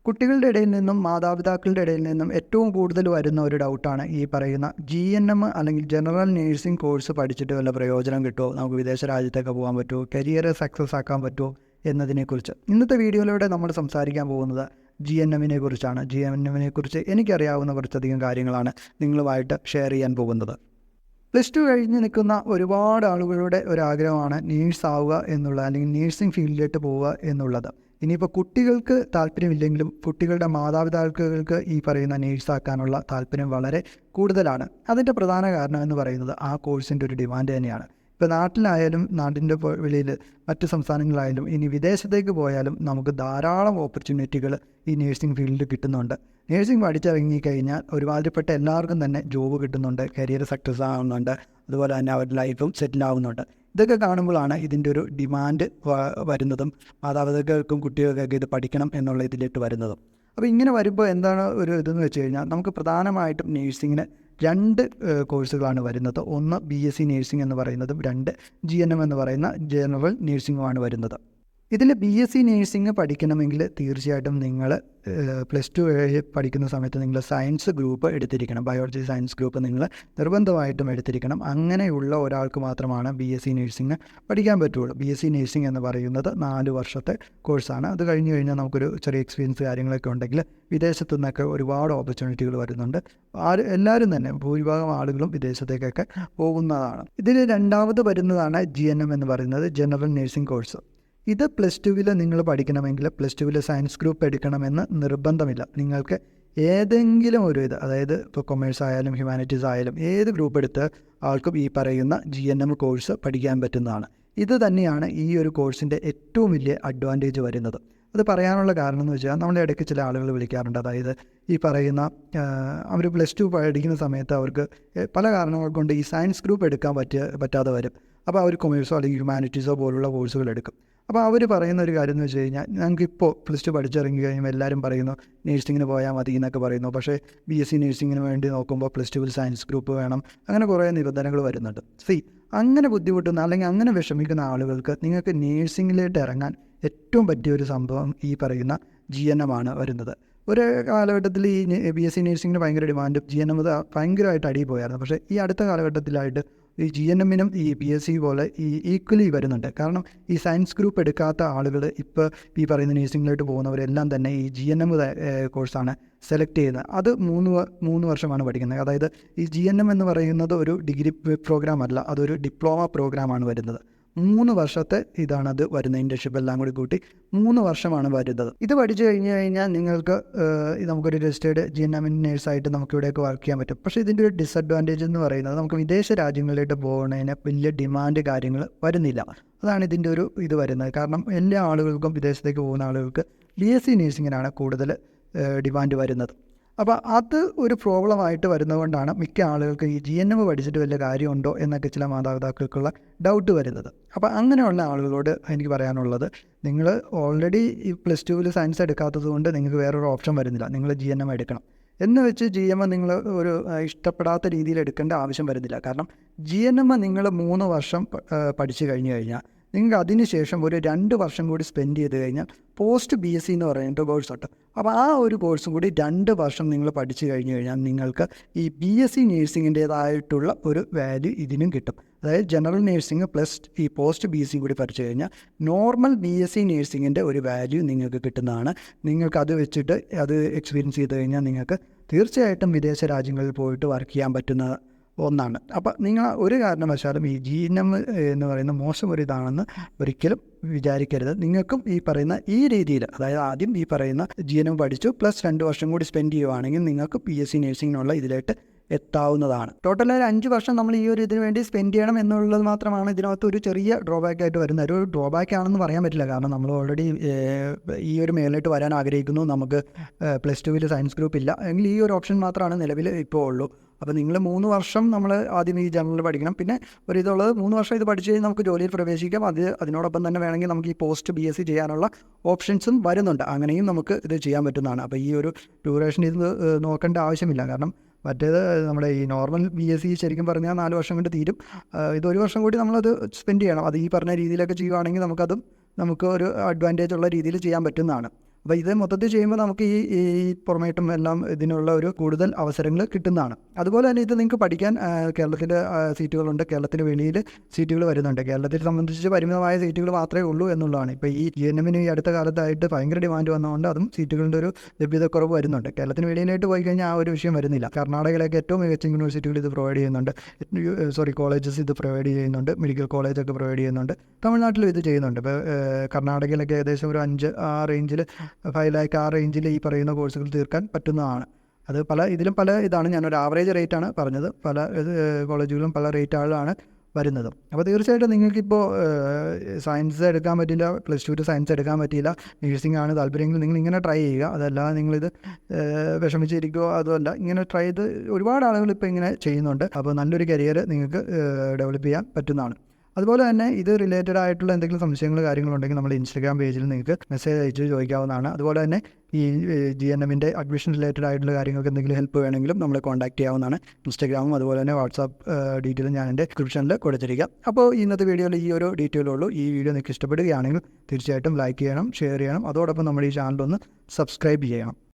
കുട്ടികളുടെ ഇടയിൽ നിന്നും മാതാപിതാക്കളുടെ ഇടയിൽ നിന്നും ഏറ്റവും കൂടുതൽ വരുന്ന ഒരു ഡൗട്ടാണ് ഈ പറയുന്ന GNM അല്ലെങ്കിൽ ജനറൽ നേഴ്സിംഗ് കോഴ്സ് പഠിച്ചിട്ട് വല്ല പ്രയോജനം കിട്ടുമോ, നമുക്ക് വിദേശ രാജ്യത്തൊക്കെ പോകാൻ പറ്റുമോ, കരിയർ സക്സസ് ആക്കാൻ പറ്റുമോ എന്നതിനെക്കുറിച്ച്. ഇന്നത്തെ വീഡിയോയിലൂടെ നമ്മൾ സംസാരിക്കാൻ പോകുന്നത് GNMനെ കുറിച്ചാണ്. GNMനെ കുറിച്ച് എനിക്കറിയാവുന്ന കുറച്ചധികം കാര്യങ്ങളാണ് നിങ്ങളുമായിട്ട് ഷെയർ ചെയ്യാൻ പോകുന്നത്. +2 കഴിഞ്ഞ് നിൽക്കുന്ന ഒരുപാട് ആളുകളുടെ ഒരാഗ്രഹമാണ് നേഴ്സ് ആവുക എന്നുള്ള, അല്ലെങ്കിൽ നേഴ്സിംഗ് ഫീൽഡിലേക്ക് പോവുക എന്നുള്ളത്. ഇനിയിപ്പോൾ കുട്ടികൾക്ക് താല്പര്യമില്ലെങ്കിലും കുട്ടികളുടെ മാതാപിതാക്കൾക്ക് ഈ പറയുന്ന നേഴ്സാക്കാനുള്ള താല്പര്യം വളരെ കൂടുതലാണ്. അതിൻ്റെ പ്രധാന കാരണം എന്ന് പറയുന്നത് ആ കോഴ്സിൻ്റെ ഒരു ഡിമാൻഡ് തന്നെയാണ്. ഇപ്പോൾ നാട്ടിലായാലും നാട്ടിൻ്റെ വെളിയിൽ മറ്റ് സംസ്ഥാനങ്ങളായാലും ഇനി വിദേശത്തേക്ക് പോയാലും നമുക്ക് ധാരാളം ഓപ്പർച്യൂണിറ്റികൾ ഈ നേഴ്സിംഗ് ഫീൽഡിൽ കിട്ടുന്നുണ്ട്. നേഴ്സിംഗ് പഠിച്ചിറങ്ങിക്കഴിഞ്ഞാൽ ഒരുമാതിരിപ്പെട്ട എല്ലാവർക്കും തന്നെ ജോബ് കിട്ടുന്നുണ്ട്, കരിയർ സക്സസ് ആവുന്നുണ്ട്, അതുപോലെ തന്നെ അവരുടെ ലൈഫും സെറ്റിൽ ആവുന്നുണ്ട്. ഇതൊക്കെ കാണുമ്പോഴാണ് ഇതിൻ്റെ ഒരു ഡിമാൻഡ് വരുന്നതും മാതാപിതാക്കൾക്കും കുട്ടികൾക്കൊക്കെ ഇത് പഠിക്കണം എന്നുള്ള ഇതിലേക്ക് വരുന്നതും. അപ്പോൾ ഇങ്ങനെ വരുമ്പോൾ എന്താണ് ഒരു ഇതെന്ന് വെച്ച് കഴിഞ്ഞാൽ നമുക്ക് പ്രധാനമായിട്ടും നേഴ്സിങ്ങിന് 2 കോഴ്സുകളാണ് വരുന്നത്. ഒന്ന് BSc നേഴ്സിംഗ് എന്ന് പറയുന്നതും 2 GNM എന്ന് പറയുന്ന ജനറൽ നേഴ്സിംഗുമാണ് വരുന്നത്. ഇതിൽ BSc നേഴ്സിംഗ് പഠിക്കണമെങ്കിൽ തീർച്ചയായിട്ടും നിങ്ങൾ +2 പഠിക്കുന്ന സമയത്ത് നിങ്ങൾ സയൻസ് ഗ്രൂപ്പ് എടുത്തിരിക്കണം. ബയോളജി സയൻസ് ഗ്രൂപ്പ് നിങ്ങൾ നിർബന്ധമായിട്ടും എടുത്തിരിക്കണം. അങ്ങനെയുള്ള ഒരാൾക്ക് മാത്രമാണ് BSc നേഴ്സിംഗ് പഠിക്കാൻ പറ്റുള്ളൂ. BSc നേഴ്സിംഗ് എന്ന് പറയുന്നത് 4 വർഷത്തെ കോഴ്സാണ്. അത് കഴിഞ്ഞ് കഴിഞ്ഞാൽ നമുക്കൊരു ചെറിയ എക്സ്പീരിയൻസ് കാര്യങ്ങളൊക്കെ ഉണ്ടെങ്കിൽ വിദേശത്തു നിന്നൊക്കെ ഒരുപാട് ഓപ്പർച്യൂണിറ്റികൾ വരുന്നുണ്ട്. എല്ലാവരും തന്നെ ഭൂരിഭാഗം ആളുകളും വിദേശത്തേക്കൊക്കെ പോകുന്നതാണ്. ഇതിൽ രണ്ടാമത് വരുന്നതാണ് GNM എന്ന് പറയുന്നത് ജനറൽ നേഴ്സിംഗ് കോഴ്സ്. ഇത് +2 നിങ്ങൾ പഠിക്കണമെങ്കിൽ +2 സയൻസ് ഗ്രൂപ്പ് എടുക്കണമെന്ന് നിർബന്ധമില്ല. നിങ്ങൾക്ക് ഏതെങ്കിലും ഒരു അതായത് ഇപ്പോൾ കൊമേഴ്സ് ആയാലും ഹ്യൂമാനിറ്റീസ് ആയാലും ഏത് ഗ്രൂപ്പ് എടുത്ത് ആൾക്കും ഈ പറയുന്ന GNM കോഴ്സ് പഠിക്കാൻ പറ്റുന്നതാണ്. ഇത് തന്നെയാണ് ഈ ഒരു കോഴ്സിൻ്റെ ഏറ്റവും വലിയ അഡ്വാൻറ്റേജ് വരുന്നത്. അത് പറയാനുള്ള കാരണം എന്ന് വെച്ചാൽ നമ്മളെ ഇടയ്ക്ക് ചില ആളുകൾ വിളിക്കാറുണ്ട്. അതായത് ഈ പറയുന്ന അവർ +2 പഠിക്കുന്ന സമയത്ത് അവർക്ക് പല കാരണങ്ങൾ കൊണ്ട് ഈ സയൻസ് ഗ്രൂപ്പ് എടുക്കാൻ പറ്റാതെ വരും. അപ്പോൾ അവർ കൊമേഴ്സോ അല്ലെങ്കിൽ ഹ്യൂമാനിറ്റീസോ പോലുള്ള കോഴ്സുകൾ എടുക്കും. അപ്പോൾ അവർ പറയുന്ന ഒരു കാര്യം എന്ന് വെച്ച് കഴിഞ്ഞാൽ ഞങ്ങൾക്കിപ്പോൾ +2 പഠിച്ചിറങ്ങി കഴിയുമ്പോൾ എല്ലാവരും പറയുന്നു നേഴ്സിങ്ങിന് പോയാൽ മതി എന്നൊക്കെ പറയുന്നു. പക്ഷേ BSc നേഴ്സിങ്ങിന് വേണ്ടി നോക്കുമ്പോൾ +2 സയൻസ് ഗ്രൂപ്പ് വേണം, അങ്ങനെ കുറേ നിബന്ധനകൾ വരുന്നുണ്ട്. അങ്ങനെ ബുദ്ധിമുട്ടുന്ന അല്ലെങ്കിൽ അങ്ങനെ വിഷമിക്കുന്ന ആളുകൾക്ക് നിങ്ങൾക്ക് നേഴ്സിങ്ങിലേക്ക് ഇറങ്ങാൻ ഏറ്റവും പറ്റിയൊരു സംഭവം ഈ പറയുന്ന GNM ആണ് വരുന്നത്. ഒരു കാലഘട്ടത്തിൽ ഈ BSc നേഴ്സിങ്ങിന് ഭയങ്കര ഡിമാൻഡും GNM ഭയങ്കരമായിട്ട് അടിയിൽ പോയായിരുന്നു. പക്ഷേ ഈ അടുത്ത കാലഘട്ടത്തിലായിട്ട് ഈ GNMനും ഈ BSc പോലെ ഈ ഈക്വലി വരുന്നുണ്ട്. കാരണം ഈ സയൻസ് ഗ്രൂപ്പ് എടുക്കാത്ത ആളുകൾ ഇപ്പോൾ ഈ പറയുന്ന നേഴ്സിങ്ങിലോട്ട് പോകുന്നവരെല്ലാം തന്നെ ഈ GNM കോഴ്സാണ് സെലക്ട് ചെയ്യുന്നത്. അത് 3 വർഷമാണ് പഠിക്കുന്നത്. അതായത് ഈ GNM എന്ന് പറയുന്നത് ഒരു ഡിഗ്രി പ്രോഗ്രാം അല്ല, അതൊരു ഡിപ്ലോമ പ്രോഗ്രാമാണ് വരുന്നത്. 3 വർഷത്തെ ഇതാണത് വരുന്നത്. ഇൻറ്റേൺഷിപ്പ് എല്ലാം കൂടി കൂട്ടി 3 വർഷമാണ് വരുന്നത്. ഇത് പഠിച്ചു കഴിഞ്ഞാൽ നിങ്ങൾക്ക് നമുക്കൊരു രജിസ്റ്റേർഡ് GNM നേഴ്സായിട്ട് നമുക്കിവിടെയൊക്കെ വർക്ക് ചെയ്യാൻ പറ്റും. പക്ഷേ ഇതിൻ്റെ ഒരു ഡിസഡ്വാൻറ്റേജ് എന്ന് പറയുന്നത് നമുക്ക് വിദേശ രാജ്യങ്ങളിലേക്ക് പോകുന്നതിന് വലിയ ഡിമാൻഡ് കാര്യങ്ങൾ വരുന്നില്ല. അതാണ് ഇതിൻ്റെ ഒരു ഇത് വരുന്നത്. കാരണം എല്ലാ ആളുകൾക്കും വിദേശത്തേക്ക് പോകുന്ന ആളുകൾക്ക് BSc നേഴ്സിങ്ങിനാണ് കൂടുതൽ ഡിമാൻഡ് വരുന്നത്. അപ്പോൾ അത് ഒരു പ്രോബ്ലമായിട്ട് വരുന്നതുകൊണ്ടാണ് മിക്ക ആളുകൾക്ക് ഈ GNM പഠിച്ചിട്ട് വലിയ കാര്യമുണ്ടോ എന്നൊക്കെ ചില മാതാപിതാക്കൾക്കുള്ള ഡൗട്ട് വരുന്നത്. അപ്പോൾ അങ്ങനെയുള്ള ആളുകളോട് എനിക്ക് പറയാനുള്ളത്, നിങ്ങൾ ഓൾറെഡി ഈ +2 സയൻസ് എടുക്കാത്തത് കൊണ്ട് നിങ്ങൾക്ക് വേറൊരു ഓപ്ഷൻ വരുന്നില്ല. നിങ്ങൾ GNM എടുക്കണം എന്ന് വെച്ച് GNM നിങ്ങൾ ഒരു ഇഷ്ടപ്പെടാത്ത രീതിയിൽ എടുക്കേണ്ട ആവശ്യം വരുന്നില്ല. കാരണം GNM നിങ്ങൾ 3 വർഷം പഠിച്ചു കഴിഞ്ഞാൽ നിങ്ങൾക്ക് അതിന് ശേഷം ഒരു 2 വർഷം കൂടി സ്പെൻഡ് ചെയ്ത് കഴിഞ്ഞാൽ പോസ്റ്റ് BSc എന്ന് പറയുന്നത് കോഴ്സ് ഉണ്ട്. അപ്പോൾ ആ ഒരു കോഴ്സും കൂടി 2 വർഷം നിങ്ങൾ പഠിച്ചു കഴിഞ്ഞാൽ നിങ്ങൾക്ക് ഈ BSc നേഴ്സിങ്ങിൻ്റേതായിട്ടുള്ള ഒരു വാല്യൂ ഇതിനും കിട്ടും. അതായത് ജനറൽ നേഴ്സിംഗ് പ്ലസ് ഈ പോസ്റ്റ് BSc കൂടി പഠിച്ചു കഴിഞ്ഞാൽ നോർമൽ BSc നേഴ്സിങ്ങിൻ്റെ ഒരു വാല്യൂ നിങ്ങൾക്ക് കിട്ടുന്നതാണ്. നിങ്ങൾക്ക് അത് വെച്ചിട്ട് അത് എക്സ്പീരിയൻസ് ചെയ്ത് കഴിഞ്ഞാൽ നിങ്ങൾക്ക് തീർച്ചയായിട്ടും വിദേശ രാജ്യങ്ങളിൽ പോയിട്ട് വർക്ക് ചെയ്യാൻ പറ്റുന്ന ഒന്നാണ്. അപ്പോൾ നിങ്ങൾ ഒരു കാരണവശാലും ഈ GNM എന്ന് പറയുന്ന മോശം ഒരു ഇതാണെന്ന് ഒരിക്കലും വിചാരിക്കരുത്. നിങ്ങൾക്കും ഈ പറയുന്ന ഈ രീതിയിൽ, അതായത് ആദ്യം ഈ പറയുന്ന GNM പഠിച്ചു പ്ലസ് 2 വർഷം കൂടി സ്പെൻഡ് ചെയ്യുവാണെങ്കിൽ നിങ്ങൾക്ക് BSc നേഴ്സിങ്ങിനുള്ള ഇതിലേക്ക് എത്താവുന്നതാണ്. ടോട്ടൽ ഒരു 5 വർഷം നമ്മൾ ഈ ഒരു ഇതിന് വേണ്ടി സ്പെൻഡ് ചെയ്യണം എന്നുള്ളത് മാത്രമാണ് ഇതിനകത്ത് ഒരു ചെറിയ ഡ്രോബാക്ക് ആയിട്ട് വരുന്നത്. ഒരു ഡ്രോബാക്ക് ആണെന്ന് പറയാൻ പറ്റില്ല. കാരണം നമ്മൾ ഓൾറെഡി ഈ ഒരു മേളിലോട്ട് വരാൻ ആഗ്രഹിക്കുന്നു, നമുക്ക് +2 സയൻസ് ഗ്രൂപ്പ് ഇല്ല എങ്കിൽ ഈ ഒരു ഓപ്ഷൻ മാത്രമാണ് നിലവിൽ ഇപ്പോൾ ഉള്ളൂ. അപ്പോൾ നിങ്ങൾ 3 വർഷം നമ്മൾ ആദ്യം ഈ ജനറൽ പഠിക്കണം. പിന്നെ ഒരു ഇതുള്ളത് 3 വർഷം ഇത് പഠിച്ച് കഴിഞ്ഞാൽ നമുക്ക് ജോലിയിൽ പ്രവേശിക്കാം. അതിനോടൊപ്പം തന്നെ വേണമെങ്കിൽ നമുക്ക് ഈ പോസ്റ്റ് BSc ചെയ്യാനുള്ള ഓപ്ഷൻസും വരുന്നുണ്ട്. അങ്ങനെയും നമുക്ക് ഇത് ചെയ്യാൻ പറ്റുന്നതാണ്. അപ്പോൾ ഈ ഒരു ഡ്യൂറേഷൻ ഇത് നോക്കേണ്ട ആവശ്യമില്ല. കാരണം മറ്റേത് നമ്മുടെ ഈ നോർമൽ BSc ശരിക്കും പറഞ്ഞാൽ 4 വർഷം കൊണ്ട് തീരും. ഇത് 1 വർഷം കൂടി നമ്മളത് സ്പെൻഡ് ചെയ്യണം. അത് ഈ പറഞ്ഞ രീതിയിലൊക്കെ ചെയ്യുകയാണെങ്കിൽ നമുക്ക് ഒരു അഡ്വാൻറ്റേജ് ഉള്ള രീതിയിൽ ചെയ്യാൻ പറ്റുന്നതാണ്. അപ്പോൾ ഇത് മൊത്തത്തിൽ ചെയ്യുമ്പോൾ നമുക്ക് ഈ പുറമേട്ടും എല്ലാം ഇതിനുള്ള ഒരു കൂടുതൽ അവസരങ്ങൾ കിട്ടുന്നതാണ്. അതുപോലെ തന്നെ ഇത് നിങ്ങൾക്ക് പഠിക്കാൻ കേരളത്തിൽ സീറ്റുകളുണ്ട്, കേരളത്തിന് വെളിയിൽ സീറ്റുകൾ വരുന്നുണ്ട്. കേരളത്തെ സംബന്ധിച്ച് പരിമിതമായ സീറ്റുകൾ മാത്രമേ ഉള്ളൂ എന്നുള്ളതാണ്. ഇപ്പോൾ ഈ GNM-ന് ഈ അടുത്ത കാലത്തായിട്ട് ഭയങ്കര ഡിമാൻഡ് വന്നതുകൊണ്ട് അതും സീറ്റുകളുടെ ഒരു ലഭ്യതക്കുറവ് വരുന്നുണ്ട്. കേരളത്തിന് വെളിയിലായിട്ട് പോയി കഴിഞ്ഞാൽ ആ ഒരു വിഷയം വരുന്നില്ല. കർണാടകയിലേക്ക് ഏറ്റവും മികച്ച യൂണിവേഴ്സിറ്റികൾ ഇത് പ്രൊവൈഡ് ചെയ്യുന്നുണ്ട്, കോളേജസ് ഇത് പ്രൊവൈഡ് ചെയ്യുന്നുണ്ട്, മെഡിക്കൽ കോളേജൊക്കെ പ്രൊവൈഡ് ചെയ്യുന്നുണ്ട്. തമിഴ്നാട്ടിലും ഇത് ചെയ്യുന്നുണ്ട്. ഇപ്പോൾ കർണാടകയിലൊക്കെ ഏകദേശം ഒരു 5 ആ റേഞ്ചിൽ 5 ലാക്ക് ആ റേഞ്ചിൽ ഈ പറയുന്ന കോഴ്സുകൾ തീർക്കാൻ പറ്റുന്നതാണ്. അത് ഇതിലും പല ഇതാണ്, ഞാനൊരു ആവറേജ് റേറ്റാണ് പറഞ്ഞത്. പല കോളേജുകളും പല റേറ്റുകളാണ് വരുന്നത്. അപ്പോൾ തീർച്ചയായിട്ടും നിങ്ങൾക്കിപ്പോൾ സയൻസ് എടുക്കാൻ പറ്റില്ല, +2 സയൻസ് എടുക്കാൻ പറ്റിയില്ല, നേഴ്സിംഗ് ആണ് താല്പര്യമെങ്കിൽ നിങ്ങൾ ഇങ്ങനെ ട്രൈ ചെയ്യുക. അതല്ലാതെ നിങ്ങളിത് വിഷമിച്ചിരിക്കുകയോ അതുമല്ല, ഇങ്ങനെ ട്രൈ ചെയ്ത് ഒരുപാട് ആളുകൾ ഇപ്പോൾ ഇങ്ങനെ ചെയ്യുന്നുണ്ട്. അപ്പോൾ നല്ലൊരു കരിയർ നിങ്ങൾക്ക് ഡെവലപ്പ് ചെയ്യാൻ പറ്റുന്നതാണ്. അതുപോലെ തന്നെ ഇത് റിലേറ്റഡ് ആയിട്ടുള്ള എന്തെങ്കിലും സംശയങ്ങൾ കാര്യങ്ങളുണ്ടെങ്കിൽ നമ്മുടെ ഇൻസ്റ്റാഗ്രാം പേജിൽ നിങ്ങൾക്ക് മെസ്സേജ് അയച്ച് ചോദിക്കാവുന്നതാണ്. അതുപോലെ തന്നെ ഈ GNM-ൻ്റെ അഡ്മിഷൻ റിലേറ്റഡ് ആയിട്ടുള്ള കാര്യങ്ങൾക്ക് എന്തെങ്കിലും ഹെൽപ്പ് വേണമെങ്കിലും നമ്മളെ കോൺടാക്ട് ചെയ്യാവുന്നതാണ്. ഇൻസ്റ്റാഗ്രാമും അതുപോലെ തന്നെ വാട്സാപ്പ് ഡീറ്റെയിലും ഞാൻ എൻ്റെ ഡിസ്ക്രിപ്ഷനിൽ കൊടുത്തിരിക്കാം. അപ്പോൾ ഇന്നത്തെ വീഡിയോയിൽ ഈ ഒരു ഡീറ്റെയിലുള്ളൂ. ഈ വീഡിയോ നിങ്ങൾക്ക് ഇഷ്ടപ്പെടുകയാണെങ്കിൽ തീർച്ചയായിട്ടും ലൈക്ക് ചെയ്യണം, ഷെയർ ചെയ്യണം. അതോടൊപ്പം നമ്മുടെ ഈ ചാനലൊന്ന് സബ്സ്ക്രൈബ് ചെയ്യണം.